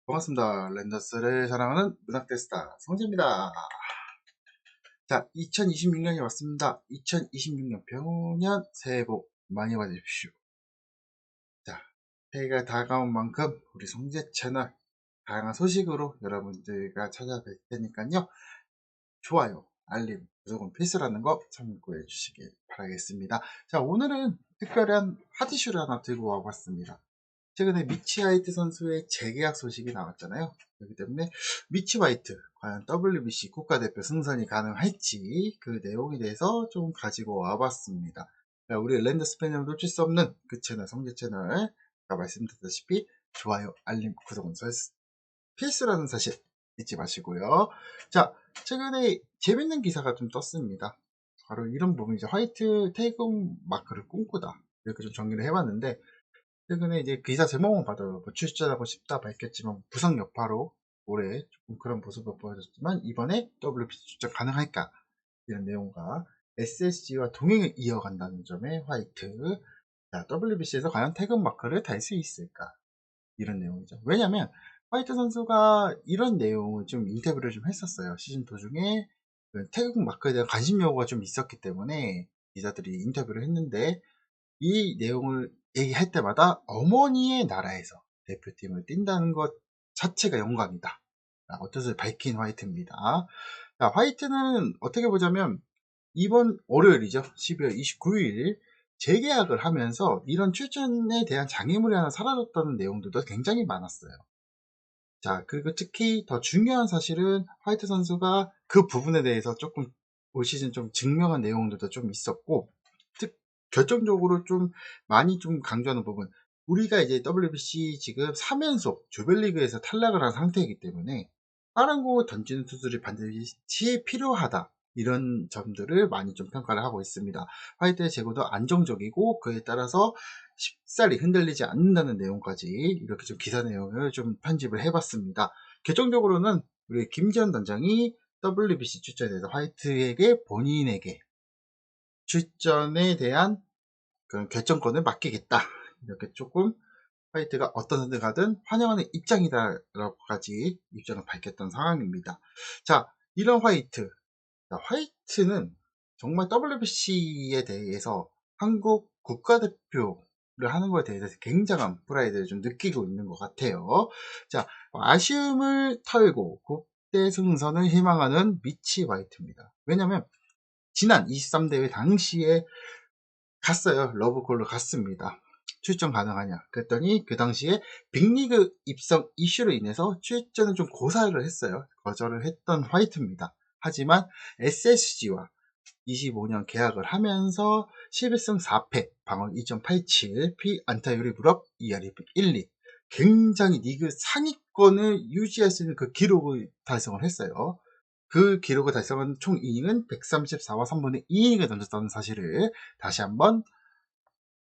반갑습니다. 랜더스를 사랑하는 문학테스타 성재입니다. 자, 2026년이 왔습니다. 2026년 병년 새해 복 많이 받으십시오. 자, 새해가 다가온 만큼 우리 성재 채널 다양한 소식으로 여러분들과 찾아뵐 테니까요. 좋아요, 알림, 구독은 필수라는 거 참고해 주시길 바라겠습니다. 자, 오늘은 특별한 핫 이슈를 하나 들고 와봤습니다. 최근에 미치 화이트 선수의 재계약 소식이 나왔잖아요. 그렇기 때문에 미치 화이트 과연 WBC 국가대표 승선이 가능할지 그 내용에 대해서 좀 가지고 와봤습니다. 우리 랜더스 팬을 놓칠 수 없는 그 채널 성재 채널 아까 말씀드렸다시피 좋아요, 알림, 구독은 필수라는 사실 잊지 마시고요. 자, 최근에 재밌는 기사가 좀 떴습니다. 바로 이런 부분이죠. 화이트 태극 마크를 꿈꾸다 이렇게 좀 정리를 해봤는데, 최근에 이제 기사 제목만 봐도 출전하고 싶다 밝혔지만 부상 여파로 올해 조금 그런 모습을 보여줬지만 이번에 WBC 출전 가능할까, 이런 내용과 SSG와 동행을 이어간다는 점에 화이트, WBC에서 과연 태극 마크를 달 수 있을까, 이런 내용이죠. 왜냐면 화이트 선수가 이런 내용을 좀 인터뷰를 좀 했었어요. 시즌 도중에 그 태극 마크에 대한 관심 요구가 좀 있었기 때문에 기자들이 인터뷰를 했는데, 이 내용을 얘기할 때마다 어머니의 나라에서 대표팀을 뛴다는 것 자체가 영광이다 라고 뜻을 밝힌 화이트입니다. 자, 화이트는 어떻게 보자면 이번 월요일이죠. 12월 29일 재계약을 하면서 이런 출전에 대한 장애물이 하나 사라졌다는 내용들도 굉장히 많았어요. 자, 그리고 특히 더 중요한 사실은 화이트 선수가 그 부분에 대해서 조금 올 시즌 좀 증명한 내용들도 좀 있었고, 결정적으로 좀 많이 좀 강조하는 부분, 우리가 이제 WBC 지금 3연속 조별리그에서 탈락을 한 상태이기 때문에 빠른 공을 던지는 투수들이 반드시 필요하다, 이런 점들을 많이 좀 평가를 하고 있습니다. 화이트의 제구도 안정적이고 그에 따라서 쉽사리 흔들리지 않는다는 내용까지 이렇게 좀 기사 내용을 좀 편집을 해봤습니다. 결정적으로는 우리 김지현 단장이 WBC 출전에 대해서 화이트에게 본인에게 출전에 대한 그런 결정권을 맡기겠다, 이렇게 조금 화이트가 어떤 선택을 가든 환영하는 입장이다라고까지 입장을 밝혔던 상황입니다. 자, 이런 화이트, 화이트는 정말 WBC에 대해서 한국 국가대표를 하는 것에 대해서 굉장한 프라이드를 좀 느끼고 있는 것 같아요. 자, 아쉬움을 털고 국대 승선을 희망하는 미치 화이트입니다. 왜냐면 지난 23대회 당시에 갔어요. 러브콜로 갔습니다. 출전 가능하냐 그랬더니 그 당시에 빅리그 입성 이슈로 인해서 출전을 좀 고사를 했어요. 거절을 했던 화이트입니다. 하지만 SSG와 25년 계약을 하면서 11승 4패, 방어 2.87, 피안타율이 무려 2할이 1리, 굉장히 리그 상위권을 유지할 수 있는 그 기록을 달성을 했어요. 그 기록을 달성한 총 이닝은 134와 3분의 2이닝을 던졌다는 사실을 다시 한번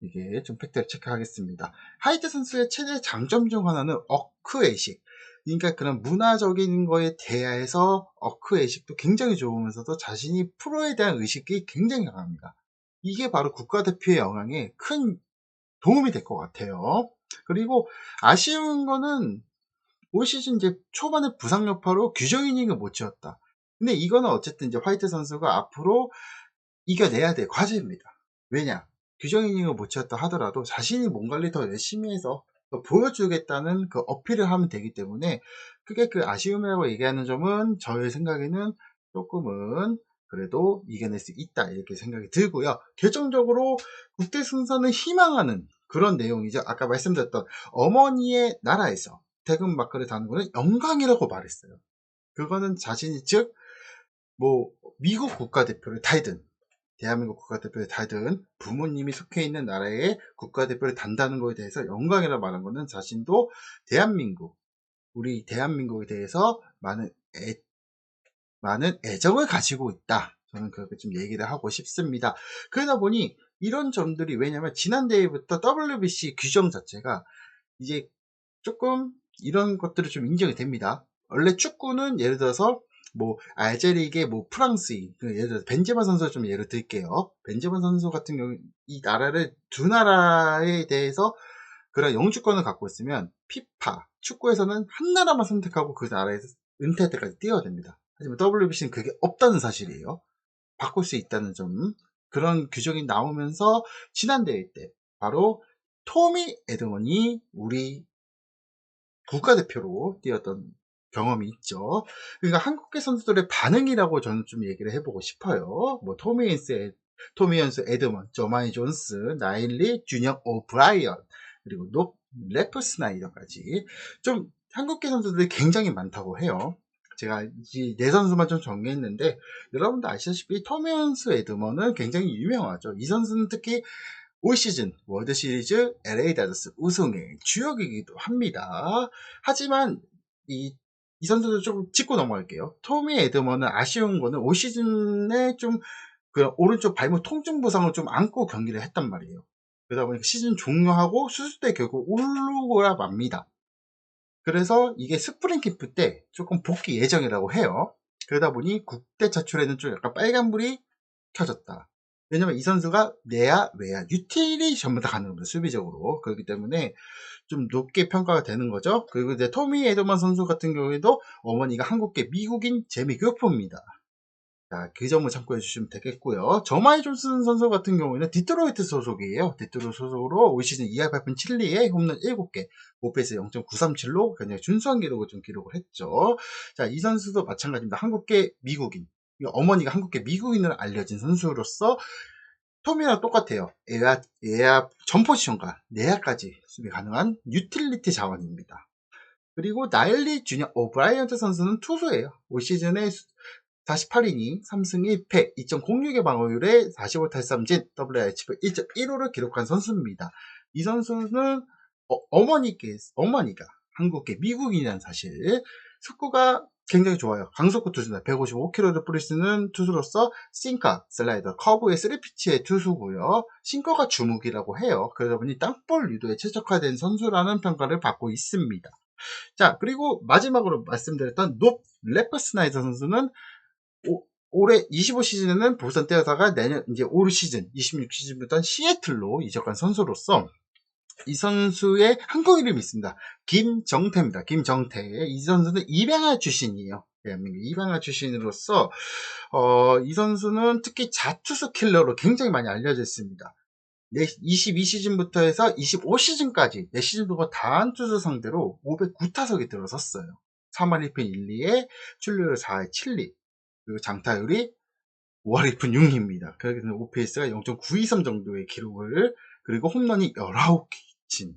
이게 좀 팩트를 체크하겠습니다. 하이트 선수의 최대 장점 중 하나는 어크의식, 그러니까 그런 문화적인 거에 대해서 어크의식도 굉장히 좋으면서도 자신이 프로에 대한 의식이 굉장히 강합니다. 이게 바로 국가대표의 영향에 큰 도움이 될 것 같아요. 그리고 아쉬운 거는 올 시즌 이제 초반에 부상 여파로 규정 이닝을 못 채웠다. 근데 이거는 어쨌든 이제 화이트 선수가 앞으로 이겨내야 될 과제입니다. 왜냐? 규정 이닝을 못 채웠다 하더라도 자신이 몸 관리 더 열심히 해서 더 보여주겠다는 그 어필을 하면 되기 때문에, 그게 그 아쉬움이라고 얘기하는 점은 저의 생각에는 조금은 그래도 이겨낼 수 있다, 이렇게 생각이 들고요. 결정적으로 국대 승선을 희망하는 그런 내용이죠. 아까 말씀드렸던 어머니의 나라에서 태극 마크를 다는 것은 영광이라고 말했어요. 그거는 자신이 즉 뭐 미국 국가대표를 달든 대한민국 국가대표를 달든 부모님이 속해 있는 나라의 국가대표를 단다는 것에 대해서 영광이라 말한 것은 자신도 대한민국, 우리 대한민국에 대해서 많은 애정을 가지고 있다, 저는 그렇게 좀 얘기를 하고 싶습니다. 그러다 보니 이런 점들이, 왜냐면 지난 대회부터 WBC 규정 자체가 이제 조금 이런 것들이 좀 인정이 됩니다. 원래 축구는 예를 들어서 뭐 알제리계 뭐 프랑스인, 예를 들어서 벤제마 선수 좀 예를 들게요. 벤제마 선수 같은 경우 이 나라를 두 나라에 대해서 그런 영주권을 갖고 있으면 피파 축구에서는 한 나라만 선택하고 그 나라에서 은퇴할 때까지 뛰어야 됩니다. 하지만 WBC는 그게 없다는 사실이에요. 바꿀 수 있다는 점, 그런 규정이 나오면서 지난 대회 때 바로 토미 에드먼이 우리 국가대표로 뛰었던 경험이 있죠. 그러니까 한국계 선수들의 반응이라고 저는 좀 얘기를 해보고 싶어요. 뭐 토미 현수, 에드먼, 저마니 존스, 나일리, 주니어 오브라이언, 그리고 높 래프 스나이더까지 좀 한국계 선수들이 굉장히 많다고 해요. 제가 이 네 선수만 좀 정리했는데, 여러분도 아시다시피 토미 현수, 에드먼은 굉장히 유명하죠. 이 선수는 특히 올 시즌 월드 시리즈 LA 다저스 우승의 주역이기도 합니다. 하지만 이 선수도 좀 짚고 넘어갈게요. 토미 에드먼은 아쉬운 거는 올 시즌에 좀 그 오른쪽 발목 통증 부상을 좀 안고 경기를 했단 말이에요. 그러다 보니까 시즌 종료하고 수술대 결국 울고야 맙니다. 그래서 이게 스프링 캠프 때 조금 복귀 예정이라고 해요. 그러다 보니 국대 차출에는 좀 약간 빨간불이 켜졌다. 왜냐면 이 선수가 내야, 외야, 유틸이 전부 다 가능합니다. 수비적으로. 그렇기 때문에 좀 높게 평가가 되는 거죠. 그리고 이제 토미 에드먼 선수 같은 경우에도 어머니가 한국계 미국인 재미 교포입니다. 자, 그 점을 참고해 주시면 되겠고요. 저마이 존슨 선수 같은 경우에는 디트로이트 소속이에요. 디트로이트 소속으로 올 시즌 2할 8푼 7리에 홈런 7개, 오페이스 0.937로 굉장히 준수한 기록을 좀 기록을 했죠. 자, 이 선수도 마찬가지입니다. 한국계 미국인. 어머니가 한국계 미국인으로 알려진 선수로서 토미랑 똑같아요. 에야 전 포지션과 내야까지 수비 가능한 유틸리티 자원입니다. 그리고 나일리 주니어 오브라이언트 선수는 투수예요. 올 시즌에 48이닝 3승 1패 2.06의 방어율에 45탈삼진 WHP 1.15를 기록한 선수입니다. 이 선수는 어머니가 한국계 미국인이라는 사실, 속구가 굉장히 좋아요. 강속구 투수다. 155km를 뿌릴 수 있는 투수로서 싱커, 슬라이더, 커브의 3피치의 투수고요. 싱커가 주목이라고 해요. 그러다 보니 땅볼 유도에 최적화된 선수라는 평가를 받고 있습니다. 자, 그리고 마지막으로 말씀드렸던 높 래퍼스나이더 선수는 올해 25 시즌에는 보선 뛰어다가 내년 이제 올 시즌 26 시즌부터는 시애틀로 이적한 선수로서 이 선수의 한국 이름이 있습니다. 김정태입니다. 김정태. 이 선수는 입양아 출신이에요. 대한민국 입양아 출신으로서 이 선수는 특히 자투수 킬러로 굉장히 많이 알려져 있습니다. 22 시즌부터 해서 25 시즌까지 4시즌 동안 다한 투수 상대로 509타석이 들어섰어요. 3할 1푼 1리에 출루율 4할 7리. 그리고 장타율이 5할 1푼 6리입니다. 그렇기 때문에 OPS가 0.923 정도의 기록을, 그리고 홈런이 19개 친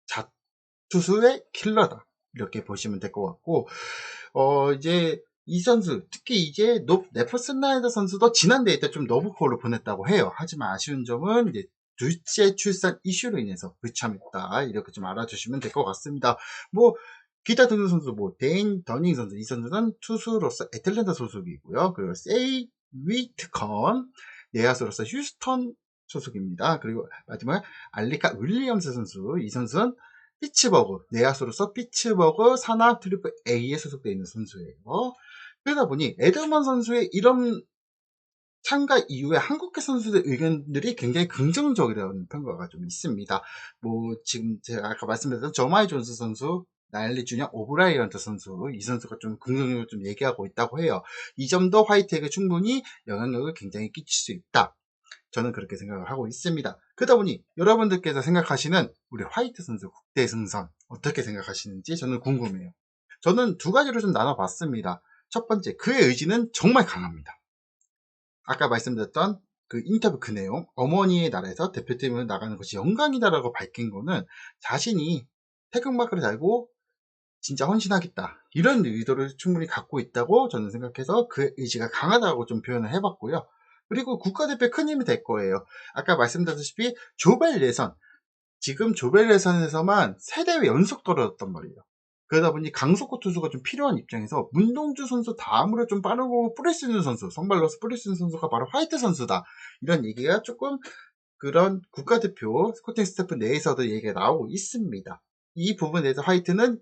자투수의 킬러다. 이렇게 보시면 될 것 같고, 이제 이 선수, 특히 이제 높 네퍼스나이더 선수도 지난 대회 때 좀 너브콜로 보냈다고 해요. 하지만 아쉬운 점은 이제 둘째 출산 이슈로 인해서 불참했다. 이렇게 좀 알아주시면 될 것 같습니다. 뭐 기타 등등 선수, 뭐 데인 더닝 선수, 이 선수는 투수로서 애틀랜타 소속이고요. 그리고 세이 위트컨 내야수로서 휴스턴 소속입니다. 그리고 마지막에 알리카 윌리엄스 선수, 이 선수는 피츠버그 내야수로서 피츠버그 산하 트리플 A에 소속되어 있는 선수예요. 그러다 보니 에드먼 선수의 이런 참가 이후에 한국계 선수들 의견들이 굉장히 긍정적이라는 평가가 좀 있습니다. 뭐 지금 제가 아까 말씀드렸던 저마이 존스 선수, 나일리 주니어 오브라이언트 선수, 이 선수가 좀 긍정적으로 좀 얘기하고 있다고 해요. 이 점도 화이트에게 충분히 영향력을 굉장히 끼칠 수 있다. 저는 그렇게 생각을 하고 있습니다. 그러다 보니 여러분들께서 생각하시는 우리 화이트 선수 국대 승선 어떻게 생각하시는지 저는 궁금해요. 저는 두 가지로 좀 나눠봤습니다. 첫 번째, 그의 의지는 정말 강합니다. 아까 말씀드렸던 그 인터뷰 그 내용, 어머니의 나라에서 대표팀을 나가는 것이 영광이다라고 밝힌 거는 자신이 태극마크를 달고 진짜 헌신하겠다, 이런 의도를 충분히 갖고 있다고 저는 생각해서 그 의지가 강하다고 좀 표현을 해봤고요. 그리고 국가대표 큰 힘이 될 거예요. 아까 말씀드렸다시피 조별 예선, 지금 조별 예선에서만 3대회 연속 떨어졌단 말이에요. 그러다 보니 강속구 투수가 좀 필요한 입장에서 문동주 선수 다음으로 좀 빠르고 뿌릴 수 있는 선수, 선발로서 뿌릴 수 있는 선수가 바로 화이트 선수다, 이런 얘기가 조금 그런 국가대표 스코팅 스태프 내에서도 얘기가 나오고 있습니다. 이 부분에 대해서 화이트는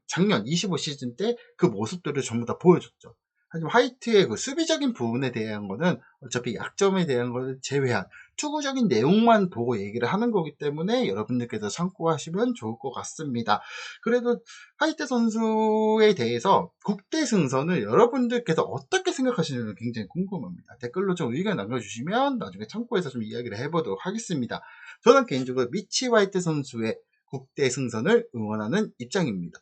작년 25 시즌 때 그 모습들을 전부 다 보여줬죠. 하지만 화이트의 그 수비적인 부분에 대한 거는 어차피 약점에 대한 것을 제외한 투구적인 내용만 보고 얘기를 하는 거기 때문에 여러분들께서 참고하시면 좋을 것 같습니다. 그래도 화이트 선수에 대해서 국대 승선을 여러분들께서 어떻게 생각하시는지 굉장히 궁금합니다. 댓글로 좀 의견 남겨주시면 나중에 참고해서 좀 이야기를 해보도록 하겠습니다. 저는 개인적으로 미치 화이트 선수의 국대 승선을 응원하는 입장입니다.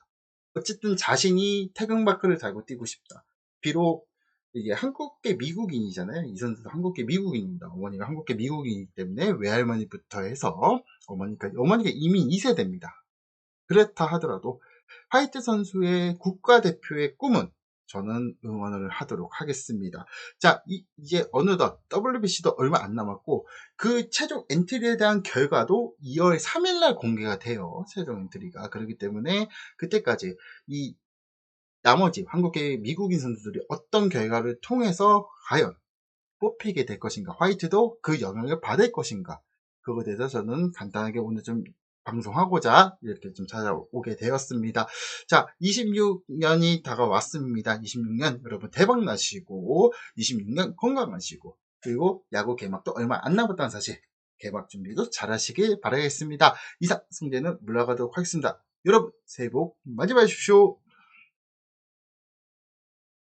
어쨌든 자신이 태극마크를 달고 뛰고 싶다. 비록 이게 한국계 미국인이잖아요. 이 선수도 한국계 미국인입니다. 어머니가 한국계 미국인이기 때문에 외할머니부터 해서 어머니가 이미 2세대입니다. 그렇다 하더라도 화이트 선수의 국가대표의 꿈은 저는 응원을 하도록 하겠습니다. 자, 이제 어느덧 WBC도 얼마 안 남았고 그 최종 엔트리에 대한 결과도 2월 3일날 공개가 돼요. 최종 엔트리가. 그렇기 때문에 그때까지 이 나머지 한국계 미국인 선수들이 어떤 결과를 통해서 과연 뽑히게 될 것인가, 화이트도 그 영향을 받을 것인가, 그거에 대해서 저는 간단하게 오늘 좀 방송하고자 이렇게 좀 찾아오게 되었습니다. 자, 26년이 다가왔습니다. 26년 여러분 대박 나시고 26년 건강하시고 그리고 야구 개막도 얼마 안 남았다는 사실, 개막 준비도 잘 하시길 바라겠습니다. 이상 성재는 물러가도록 하겠습니다. 여러분 새해 복 많이 받으십시오.